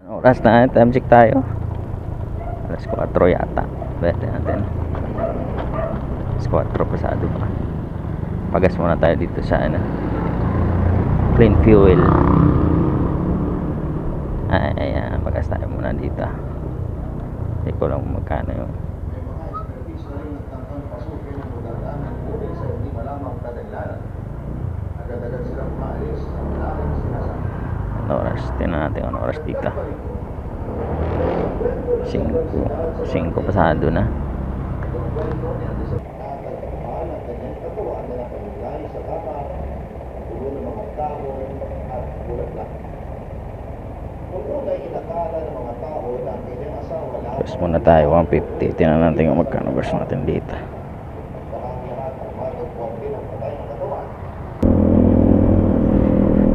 Oras na, time check tayo. Alas 4 yata. Bete natin. Alas 4 pasado pa. Pagas muna tayo dito sa ano, clean fuel. Ayan, pagas tayo muna dito. Hindi ko lang magkano yung ano oras. Tingnan natin ano oras dito. 5 pasado na. Gas muna tayo 150. Tingnan natin kung magkano gas natin dito.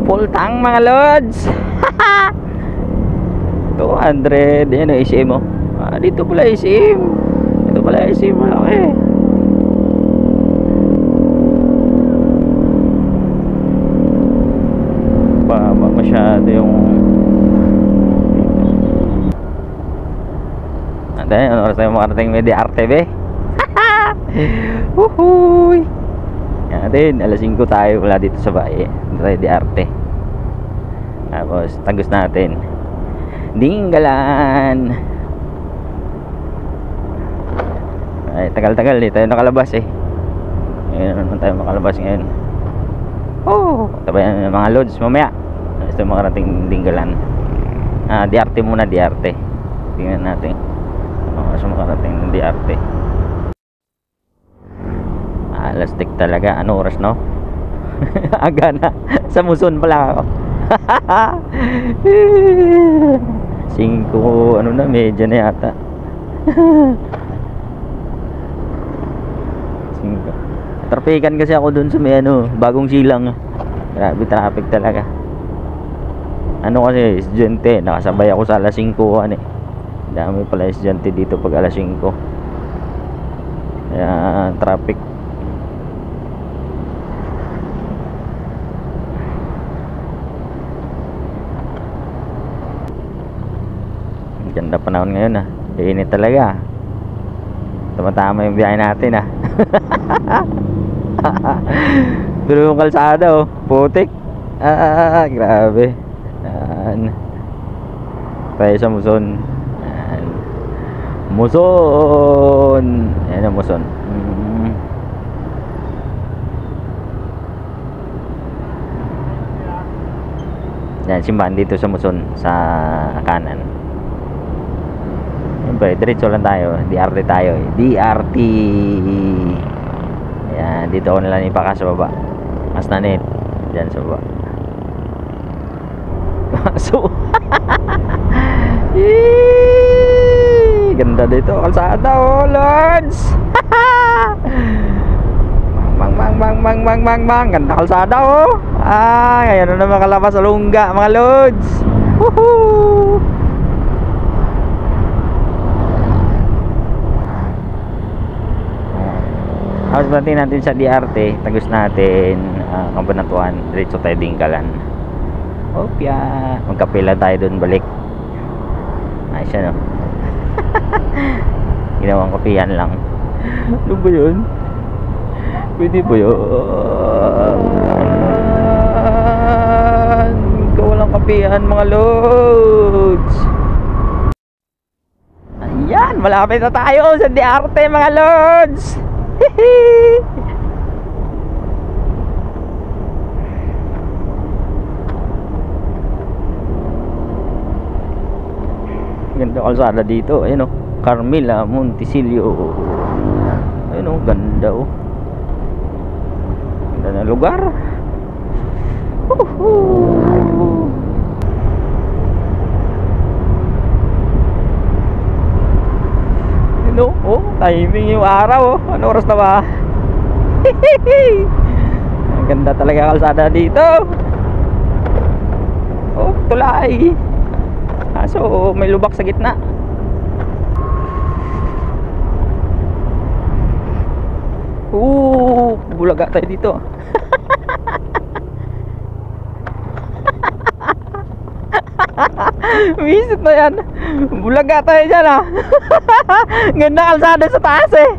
Full tank mga lods. 200. Yan o ICM mo. Dito pala ICM. Dito pala ICM. Okay. Baba masyado yung Anday, ano oras tayo makarating may DRTV? Wuhuy. Yan din, alas 5 tayo wala dito sa bahay. Dito tayo DRT. Tapos tagos natin Dinggalan. Ay, tagal-tagal dito tayo nakalabas eh. Ngayon naman tayo makalabas ngayon. Oh, tabayan mga loads mamaya. Gusto makarating Dinggalan. DRT muna, DRT. Tingnan natin. Gusto makarating ng DRT. Lastik talaga. Ano oras no? Aga na. Sa Muson pala ako. 5 ano na, medya na yata. 5. Trapikan kasi ako dun sa may ano, bagong silang. Grabe traffic talaga. Ano kasi, estudyante, nakasabay ako sa alas 5 ano eh. Dami pala estudyante dito pag alas 5. Kaya traffic. Ganda panahon ngayon ah. Init talaga. Tama-tama yung biyahe natin ah. Pero yung kalsada oh, putik. Grabe. Yan. Tayo sa Muson. Yan. Muson. Yan ang Muson. Yan, simbahan dito sa Muson sa kanan. Siyempre, diretso lang tayo. DRT tayo eh. DRT. Ayan, dito ako nalang ipaka sa baba. Mas nanit. Diyan sa baba. So ganda dito. Kalsada oh, Lods. Bang. Ganda kalsada oh. Ngayon na naman kalabas sa lungga mga Lods. Woohoo. House natin sa DRT, tagos natin Kabanatuan, diretso tayo Dinggalan. Opya, magkapila tayo dun balik. Ayos yan o. Ginawang kapihan lang. Ano ba yun? Pwede ba yun? Ikaw walang kapihan mga Lods. Ayan, malapit na tayo sa DRT mga Lods. Ganda kalsada dito. Ayun oh, Carmela Monticello. Ayun oh, ganda oh. Ganda na lugar. Oh, timing yung araw oh. Ano oras na ba? Ang ganda talaga kalsada dito. Oh, tulay. So may lubak sa gitna. Bulaga tayo dito. Visit na yan. Bulaga tayo dyan ah. Ganda kalsada sa taas eh.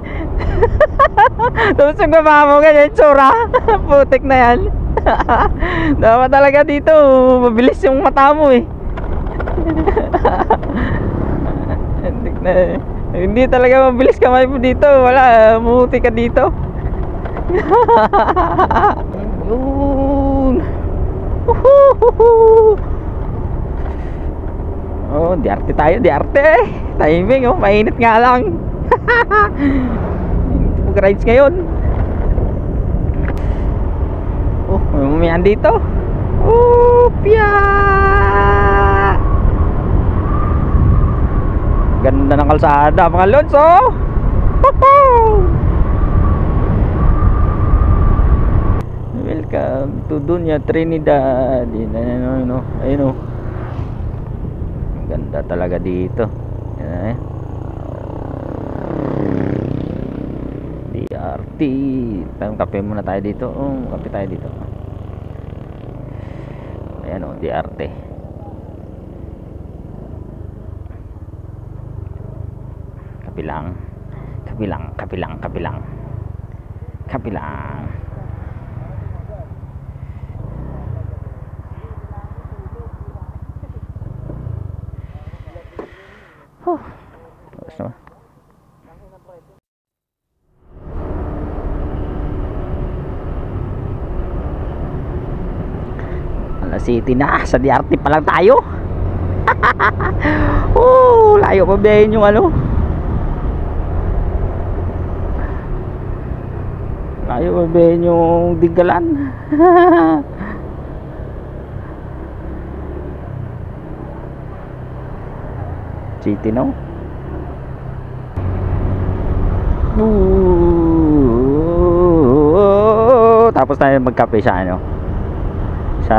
Tapos yung mama mo ganyan tsura. Putik na yan. Dapat talaga dito mabilis yung mata mo eh. Hindi talaga mabilis kamay mo dito. Wala, muti ka dito. Yun. Oh, diarte tayo, diarte. Timing oh, mainit nga lang. Pag-rides ngayon. Oh, may mamayan dito. Oh, piya. Ganda ng kalsada mga lods oh. Welcome to Dunya Trinidad. Ayun oh. Ganda talaga dito. Yan, DRT. Kape muna tayo dito. Oh, kape tayo dito. Ayan oh, DRT. Kapilang. Bagus naman. Alas City na, sa DRT pa lang tayo. Layo pa biyahin yung ano. Layo pa biyahin yung Digalan. City no. Tapos tayo magkape sa ano, sa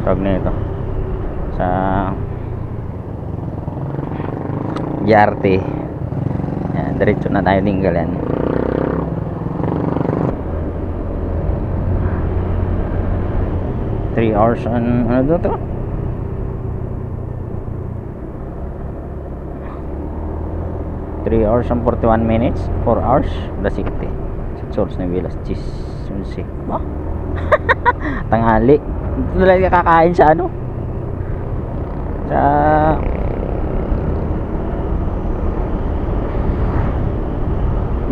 tawag nito, sa Yarte. Yan, diretso na tayo Dingalan. Three hours on ano to? 3 hours and 41 minutes, 4 hours the city. Sa Source ng Villas Cheese Sunsi. Ba? Tanghali. Dito talaga kakain sa ano? Sa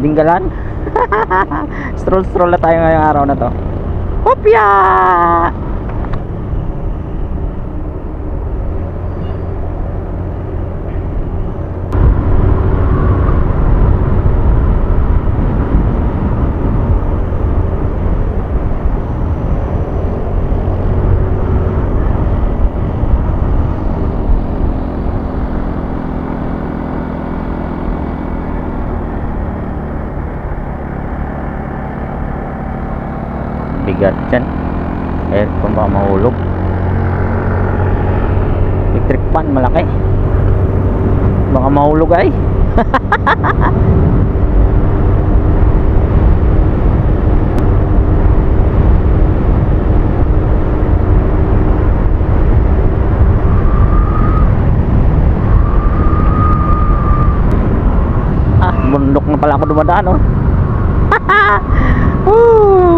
Dingalan. Stroll na tayo ngayong araw na to. Hopya! Bigat dyan, aircon baka mahulog. Electric fan malaki, baka mahulog ay. Bundok na pala ako dumadaan oh.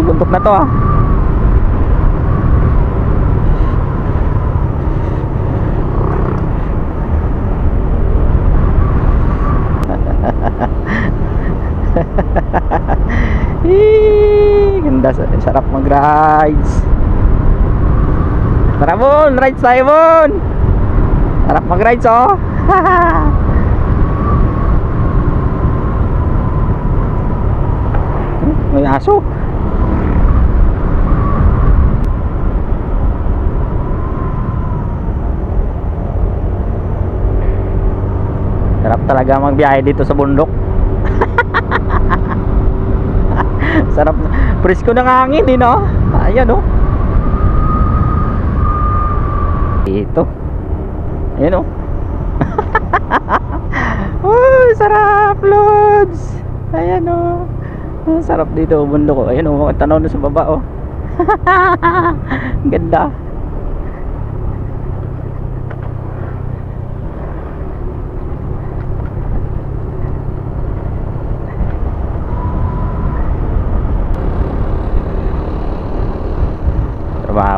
Bundok na to ah. Ganda, sarap mag rides. Tara Bon, rides tayo Bon. Sarap mag rides oh. May aso. Sarap talaga magbiyahe dito sa bundok. Sarap. Presko ng hangin eh no. Ayan oh. Ito. Ayan oh. Sarap loads. Ayan oh. Sarap dito bundok oh. Ayan oh, tanaw na sa baba oh. Ganda.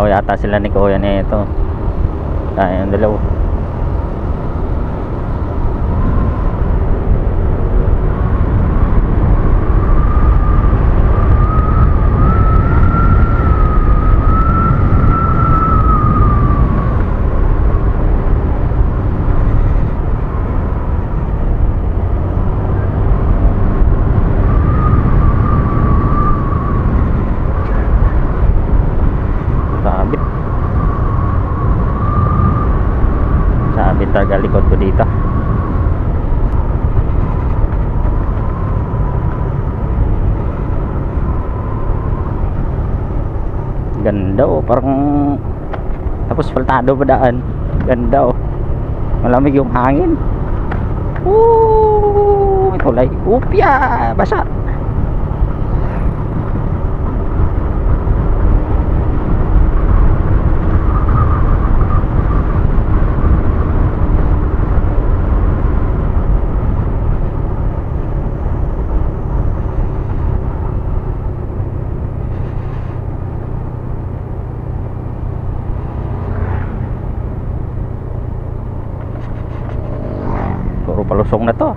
trabaho yata sila ni kuya nito. Ayun, dalawa. Sabit talaga likod ko dito. Ganda oh, parang tapos paltado pa daan. Ganda oh, malamig yung hangin. May tulay. Upya, basa. Palusong na to.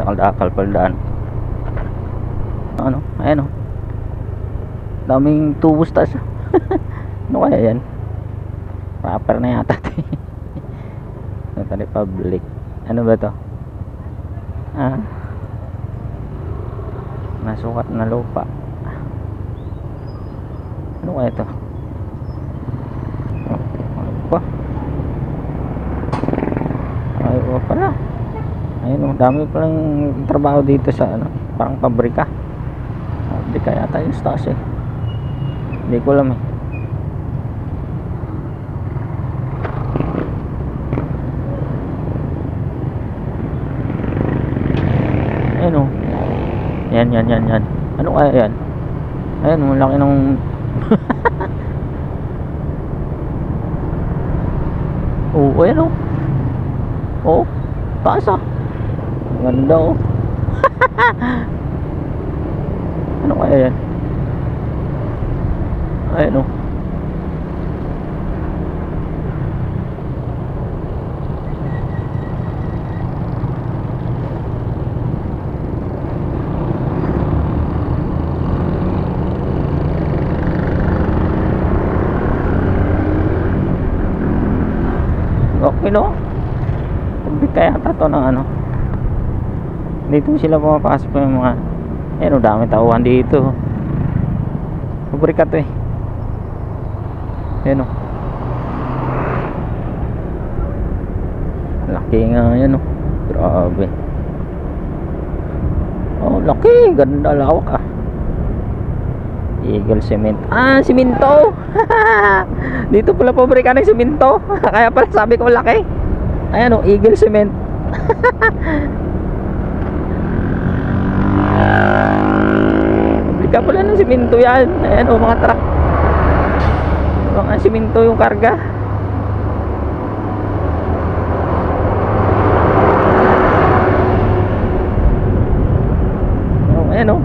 Akal paldaan. Ano? Ayan oh. Daming tubos taas. Ano kaya yan? Proper na yata ito. Ito Republic. Ano ba to? Nasukat na lupa. Ano kaya ito? Ano ba? Ayaw pala. Ayun, dami palang trabaho dito sa ano, parang pabrika. Pabrika yata yung stas eh. Hindi ko alam eh. Ayun oh. Yan. Ano kaya yan? Ayun, malaki ng oh, ayun oh. Oh, taas ah. Ganda oh. Ano kaya yan? Ayun oh. Okay no? Kaya tato ng ano, dito sila pumapasok yung mga ayun, dami tauhan dito. Pabrika to eh. Ayun o, laki nga yan o. Grabe. Oh, laki, ganda, lawak ah. Eagle Cement. Simento. Dito pala pabrika ng simento. Kaya pala sabi ko laki. Ayan o, Eagle Cement. Pabrika pala ng simento yan. Ayan o, mga truck. Mga simento yung karga. Ayan o,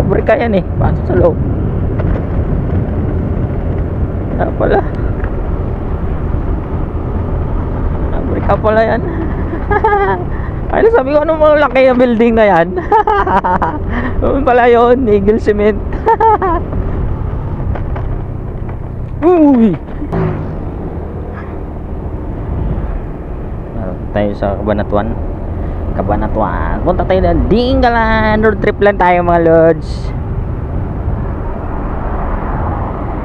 pabrika yan eh. Pasok sa loob. Ayan pala. Pabrika pala yan. Ay, sabi ko, anong malaki yung building na yan? Ano pala yun? Eagle Cement. Uy! Tayo sa Cabanatuan. Punta tayo na Dingalan. Road trip lang tayo mga lods.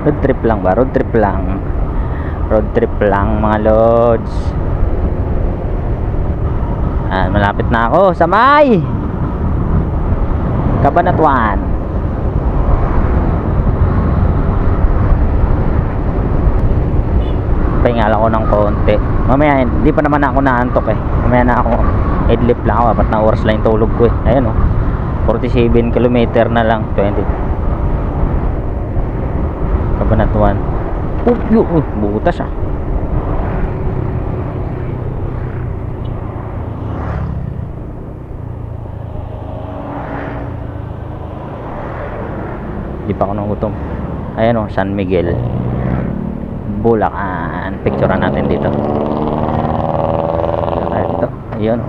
Road trip lang ba? Road trip lang. Road trip lang mga lods. Malapit na ako sa may Cabanatuan. Pahinga lang ako ng konti. Mamaya hindi pa naman ako naantok eh. Mamaya na ako, idlip lang ako. Apat na oras lang yung tulog ko eh. Ayan o, 47 kilometer na lang. 20 Cabanatuan. Butas ah. Hindi pa ako nagutom. Ayan o, San Miguel, Bulacan. Picturean natin dito. Dito. Ayun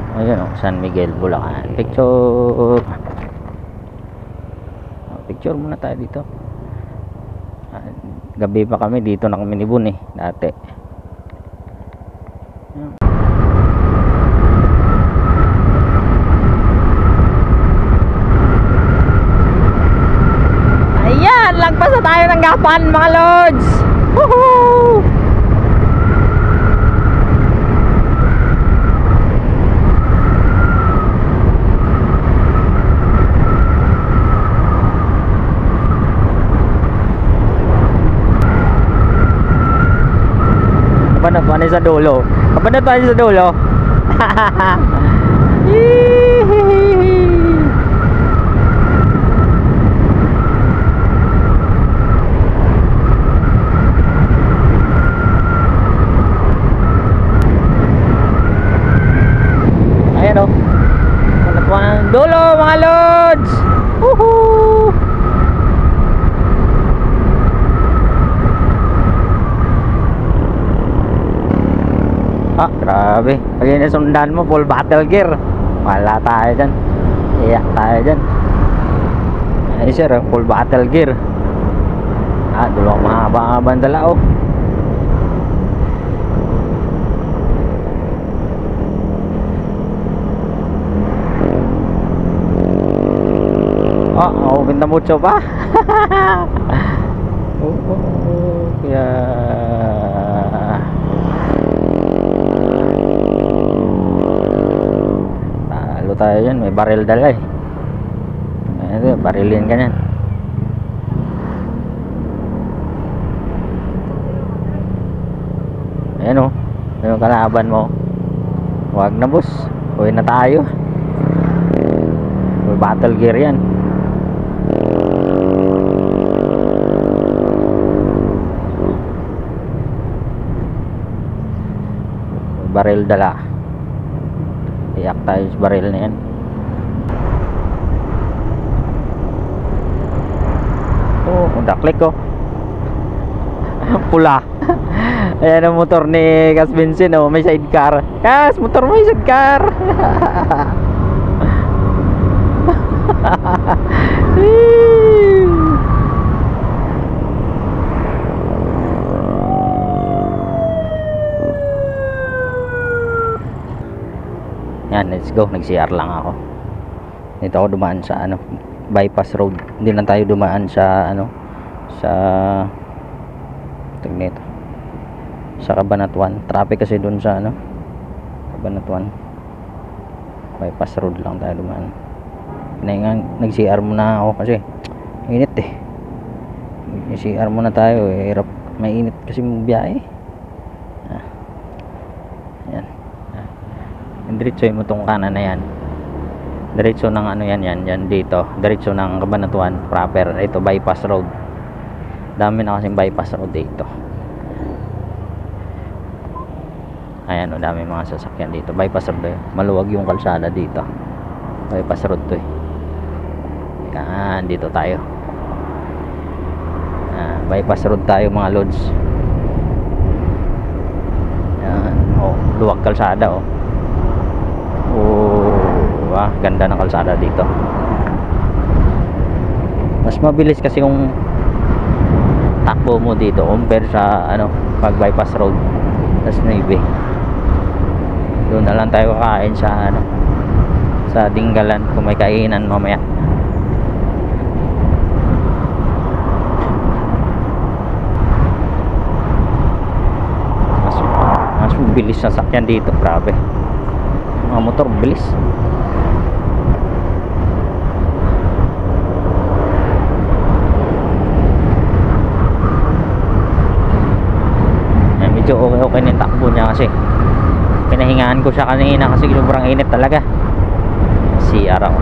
o, San Miguel, Bulacan. Picture muna tayo dito. Gabi pa kami dito, na kami ni Bun dati. Ayan, lagpas na tayo ng Gapan, mga lods. Woohoo! Kabanatuan sa dulo. Kabanatuan sa dulo. Ayan o. Kabanatuan dulo, mga lods. Woohoo! Grabe. Pag inasundan mo, full battle gear. Wala tayo dyan. Iyak tayo dyan. Ay sir, full battle gear. Dalawang mahaba-habang dala oh. Pinta mucho pa. Kaya tayo yan, may baril dala barilin ka yan. Ayan o, yung kalaban mo, wag na boss, uwi na tayo. May battle gear yan. May baril dala, iyak tayo sa baril na yan. Daklik ko. Pula. Ayan ang motor ni Gas Vincent oh, may sidecar. Kas, motor mo may sidecar. Yan, let's go. Nag-CR lang ako. Dito ako dumaan sa bypass road. Hindi lang tayo dumaan sa sa nito, sa Cabanatuan. Traffic kasi doon sa Cabanatuan. Bypass road lang tayo dumaan. Nag-CR muna ako kasi init CR muna tayo hirap, may init kasi biyahe. Yan. Diretso mo tong kanan na yan. Diretso ng yan dito. Diretso ng Cabanatuan proper. Ito bypass road. Dami na kasing bypass road dito. Ayan dami mga sasakyan dito. Bypass road maluwag yung kalsada dito. Bypass road to Yan, dito tayo. Bypass road tayo mga lods. Yan, luwag kalsada ganda ng kalsada dito. Mas mabilis kasi yung takbo mo dito compare sa pag bypass road tas Navy. Doon na lang tayo kakain sa sa Dinggalan kung may kainan mamaya. Mas bilis na sakyan dito, grabe. Mga motor bilis. Medyo okay na yung takbo niya kasi pinahingaan ko siya kanina kasi sobrang init talaga. CR ako.